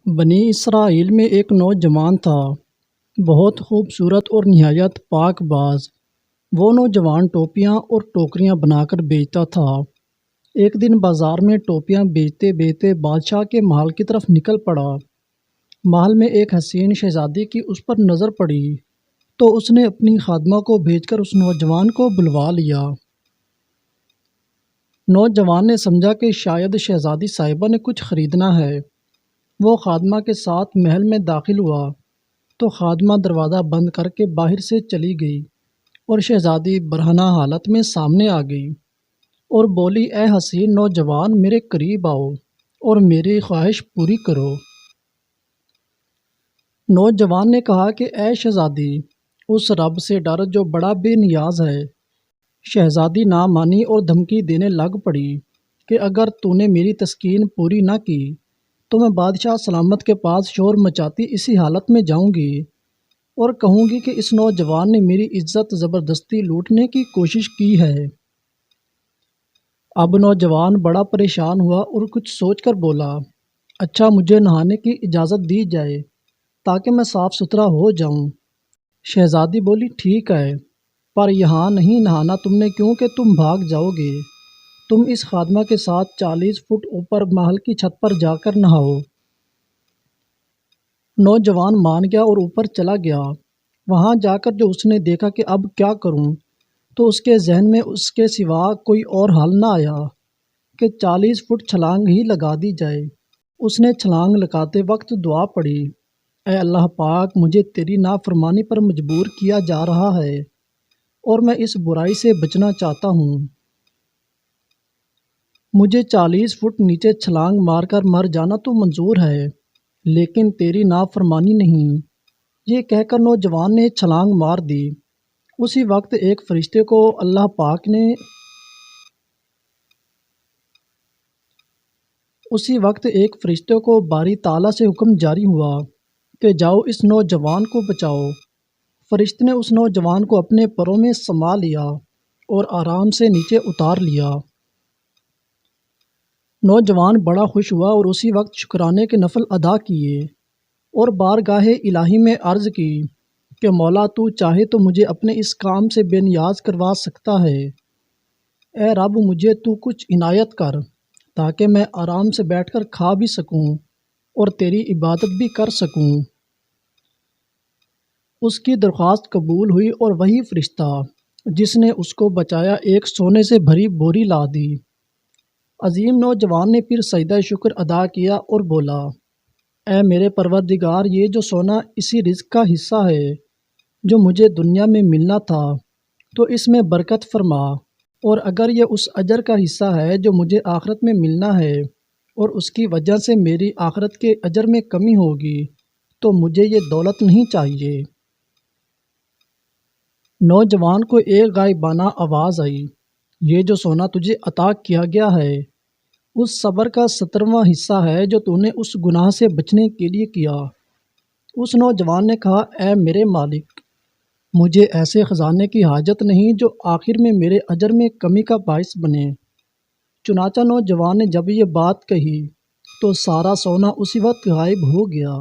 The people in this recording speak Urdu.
بنی اسرائیل میں ایک نوجوان تھا، بہت خوبصورت اور نہایت پاک باز۔ وہ نوجوان ٹوپیاں اور ٹوکریاں بنا کر بیچتا تھا۔ ایک دن بازار میں ٹوپیاں بیچتے بیچتے بادشاہ کے محل کی طرف نکل پڑا۔ محل میں ایک حسین شہزادی کی اس پر نظر پڑی تو اس نے اپنی خادمہ کو بھیج کر اس نوجوان کو بلوا لیا۔ نوجوان نے سمجھا کہ شاید شہزادی صاحبہ نے کچھ خریدنا ہے۔ وہ خادمہ کے ساتھ محل میں داخل ہوا تو خادمہ دروازہ بند کر کے باہر سے چلی گئی اور شہزادی برہنہ حالت میں سامنے آ گئی اور بولی، اے حسین نوجوان، میرے قریب آؤ اور میری خواہش پوری کرو۔ نوجوان نے کہا کہ اے شہزادی، اس رب سے ڈر جو بڑا بے نیاز ہے۔ شہزادی نہ مانی اور دھمکی دینے لگ پڑی کہ اگر تو نے میری تسکین پوری نہ کی تو میں بادشاہ سلامت کے پاس شور مچاتی اسی حالت میں جاؤں گی اور کہوں گی کہ اس نوجوان نے میری عزت زبردستی لوٹنے کی کوشش کی ہے۔ اب نوجوان بڑا پریشان ہوا اور کچھ سوچ کر بولا، اچھا مجھے نہانے کی اجازت دی جائے تاکہ میں صاف ستھرا ہو جاؤں۔ شہزادی بولی، ٹھیک ہے، پر یہاں نہیں نہانا تم نے کیونکہ تم بھاگ جاؤ گے۔ تم اس خادمہ کے ساتھ 40 فٹ اوپر محل کی چھت پر جا کر نہاؤ۔ نوجوان مان گیا اور اوپر چلا گیا۔ وہاں جا کر جو اس نے دیکھا کہ اب کیا کروں تو اس کے ذہن میں اس کے سوا کوئی اور حل نہ آیا کہ 40 فٹ چھلانگ ہی لگا دی جائے۔ اس نے چھلانگ لگاتے وقت دعا پڑھی، اے اللہ پاک، مجھے تیری نافرمانی پر مجبور کیا جا رہا ہے اور میں اس برائی سے بچنا چاہتا ہوں۔ مجھے 40 فٹ نیچے چھلانگ مار کر مر جانا تو منظور ہے، لیکن تیری نافرمانی نہیں۔ یہ کہہ کر نوجوان نے چھلانگ مار دی۔ اسی وقت ایک فرشتے کو باری تعالیٰ سے حکم جاری ہوا کہ جاؤ اس نوجوان کو بچاؤ۔ فرشتے نے اس نوجوان کو اپنے پروں میں سما لیا اور آرام سے نیچے اتار لیا۔ نوجوان بڑا خوش ہوا اور اسی وقت شکرانے کے نفل ادا کیے اور بارگاہ الہی میں عرض کی کہ مولا، تو چاہے تو مجھے اپنے اس کام سے بے نیاز کروا سکتا ہے۔ اے رب، مجھے تو کچھ عنایت کر تاکہ میں آرام سے بیٹھ کر کھا بھی سکوں اور تیری عبادت بھی کر سکوں۔ اس کی درخواست قبول ہوئی اور وہی فرشتہ جس نے اس کو بچایا ایک سونے سے بھری بوری لا دی۔ عظیم نوجوان نے پھر سجدہ شکر ادا کیا اور بولا، اے میرے پروردگار، یہ جو سونا اسی رزق کا حصہ ہے جو مجھے دنیا میں ملنا تھا، تو اس میں برکت فرما، اور اگر یہ اس اجر کا حصہ ہے جو مجھے آخرت میں ملنا ہے اور اس کی وجہ سے میری آخرت کے اجر میں کمی ہوگی تو مجھے یہ دولت نہیں چاہیے۔ نوجوان کو ایک غائبانہ آواز آئی، یہ جو سونا تجھے عطا کیا گیا ہے اس صبر کا 17واں حصہ ہے جو تو نے اس گناہ سے بچنے کے لیے کیا۔ اس نوجوان نے کہا، اے میرے مالک، مجھے ایسے خزانے کی حاجت نہیں جو آخر میں میرے اجر میں کمی کا باعث بنے۔ چنانچہ نوجوان نے جب یہ بات کہی تو سارا سونا اسی وقت غائب ہو گیا۔